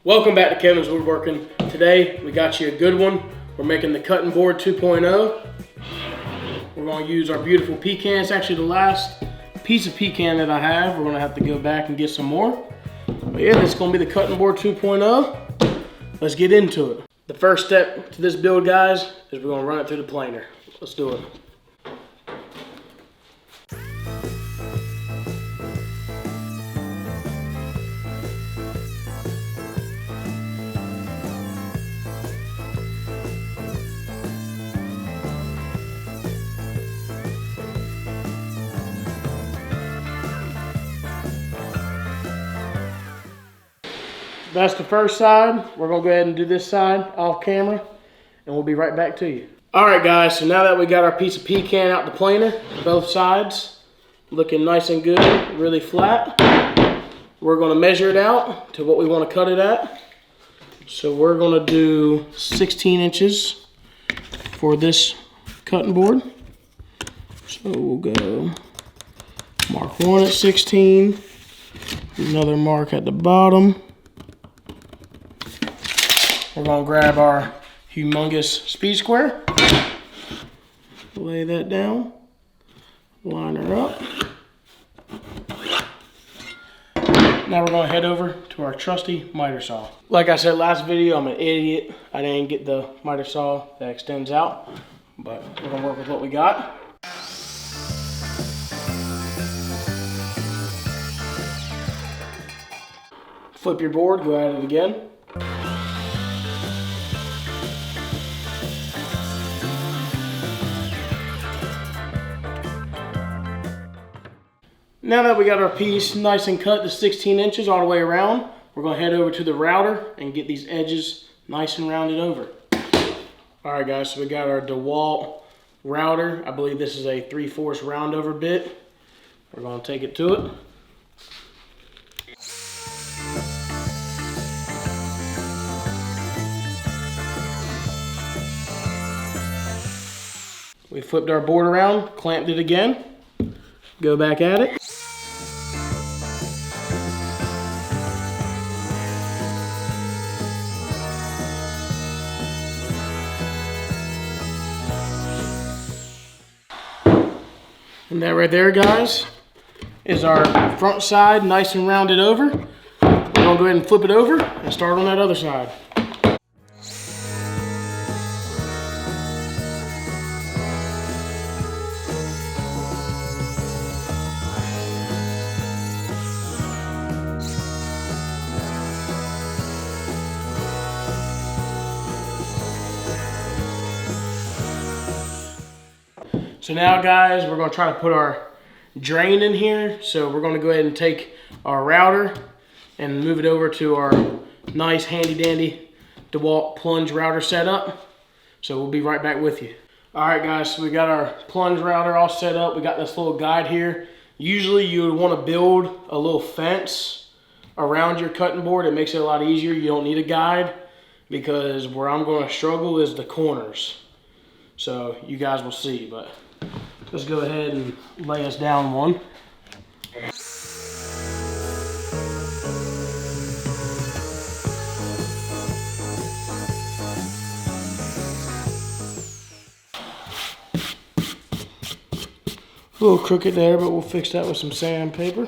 Welcome back to Kevin's Woodworking. Today we got you a good one. We're making the cutting board 2.0. We're going to use our beautiful pecan. It's actually the last piece of pecan that I have. We're going to have to go back and get some more. But yeah, this is going to be the cutting board 2.0. Let's get into it. The first step to this build, guys, is we're going to run it through the planer. Let's do it. That's the first side. We're gonna go ahead and do this side off camera and we'll be right back to you. All right guys, so now that we got our piece of pecan out the planer, both sides, looking nice and good, really flat, we're gonna measure it out to what we wanna cut it at. So we're gonna do 16 inches for this cutting board. So we'll go mark one at 16, another mark at the bottom. We're gonna grab our humongous speed square, lay that down, line her up. Now we're gonna head over to our trusty miter saw. Like I said last video, I'm an idiot. I didn't get the miter saw that extends out, but we're gonna work with what we got. Flip your board, go at it again. Now that we got our piece nice and cut to 16 inches all the way around, we're going to head over to the router and get these edges nice and rounded over. Alright guys, so we got our DeWalt router. I believe this is a 3/4 round over bit. We're going to take it to it. We flipped our board around, clamped it again, go back at it. And that right there, guys, is our front side nice and rounded over. We're gonna go ahead and flip it over and start on that other side. So now guys, we're gonna try to put our drain in here. So we're gonna go ahead and take our router and move it over to our nice handy dandy DeWalt plunge router setup. So we'll be right back with you. All right guys, so we got our plunge router all set up. We got this little guide here. Usually you would wanna build a little fence around your cutting board. It makes it a lot easier. You don't need a guide because where I'm gonna struggle is the corners. So you guys will see, but let's go ahead and lay us down one. A little crooked there, but we'll fix that with some sandpaper.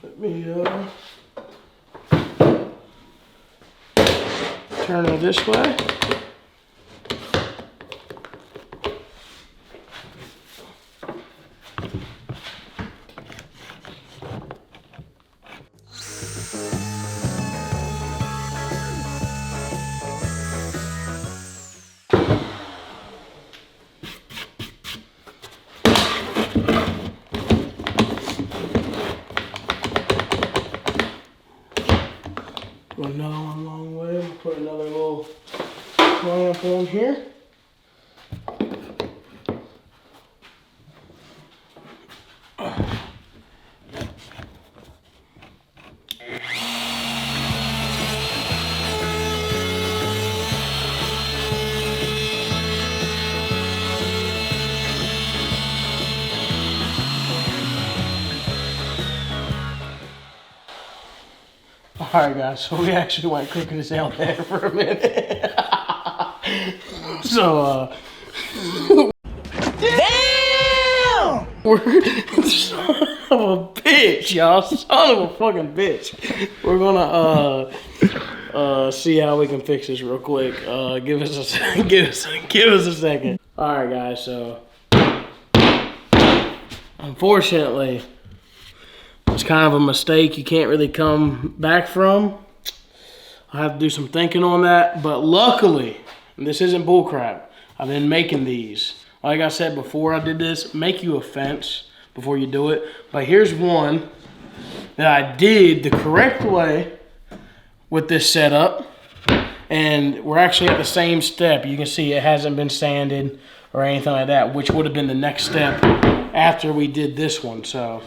Let me turn it this way. Go another one long way. We'll put another little clamp on here. Alright guys, so we actually went cooking this out there for a minute. So damn! Son of a bitch, y'all. Son of a fucking bitch. We're gonna see how we can fix this real quick. Give us a second. Give us a second. Alright guys, so unfortunately it's kind of a mistake you can't really come back from. I have to do some thinking on that, but luckily, and this isn't bullcrap, I've been making these. Like I said before I did this, make you a fence before you do it. But here's one that I did the correct way with this setup. And we're actually at the same step. You can see it hasn't been sanded or anything like that, which would have been the next step after we did this one. So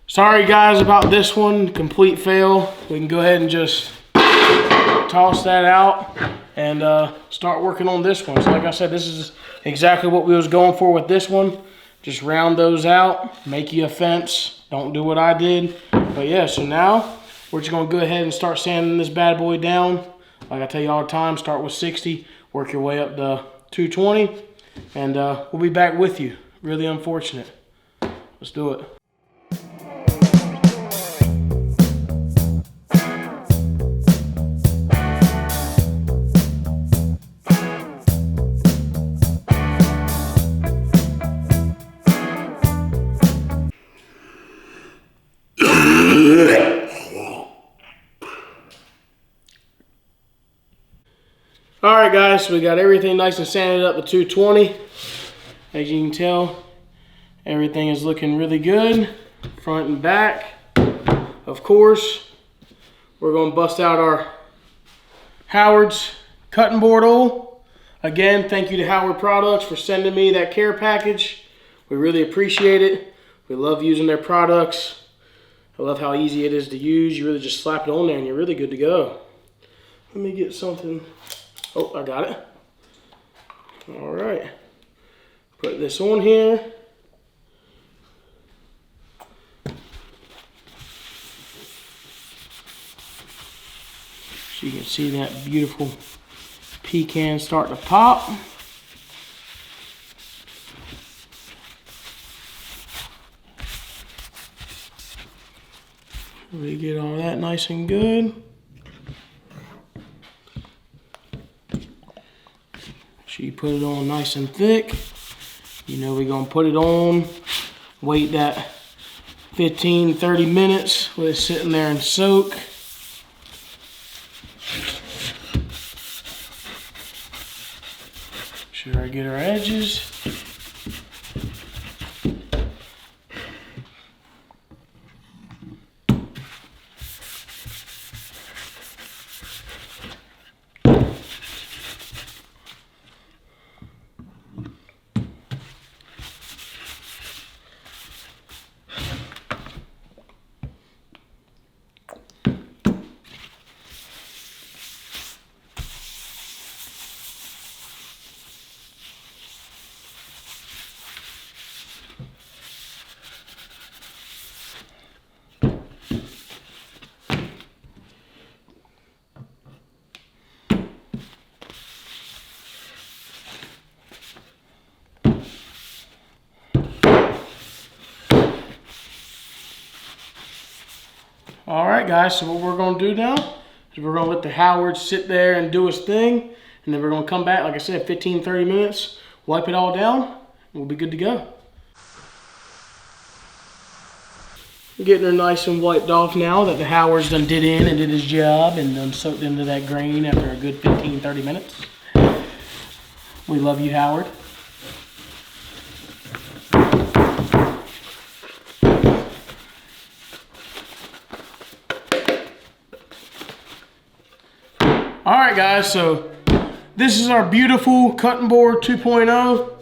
sorry guys about this one, complete fail. We can go ahead and just toss that out and start working on this one. So like I said, this is exactly what we was going for with this one. Just round those out, make you a fence. Don't do what I did. But yeah, so now we're just gonna go ahead and start sanding this bad boy down. Like I tell you all the time, start with 60, work your way up to 220, and we'll be back with you. Really unfortunate. Let's do it. Alright guys, so we got everything nice and sanded up to 220. As you can tell, everything is looking really good, front and back. Of course, we're going to bust out our Howard's cutting board oil. Again, thank you to Howard Products for sending me that care package. We really appreciate it. We love using their products. I love how easy it is to use. You really just slap it on there and you're really good to go. Let me get something. Oh, I got it. All right. Put this on here. So you can see that beautiful pecan start to pop. We get all that nice and good. So you put it on nice and thick. You know we're gonna put it on, wait that 15-30 minutes with it sitting there and soak. Sure I get our edges. All right, guys, so what we're gonna do now is we're gonna let the Howard sit there and do his thing, and then we're gonna come back, like I said, 15-30 minutes, wipe it all down, and we'll be good to go. Getting her nice and wiped off now that the Howard's done did in and did his job and done soaked into that grain after a good 15-30 minutes. We love you, Howard. All right, guys, so this is our beautiful cutting board 2.0.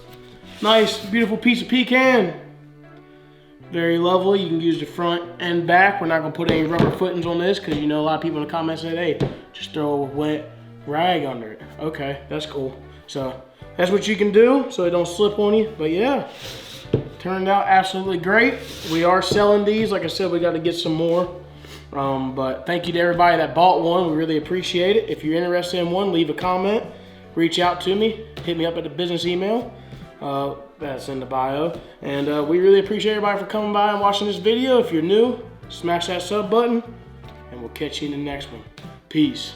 Nice, beautiful piece of pecan. Very lovely. You can use the front and back. We're not gonna put any rubber footings on this because you know a lot of people in the comments said, hey, just throw a wet rag under it. Okay, that's cool. So that's what you can do so it don't slip on you. But yeah, turned out absolutely great. We are selling these. Like I said, we got to get some more. But thank you to everybody that bought one. We really appreciate it. If you're interested in one, leave a comment, reach out to me, hit me up at the business email. That's in the bio. And we really appreciate everybody for coming by and watching this video. If you're new, smash that sub button, and we'll catch you in the next one. Peace.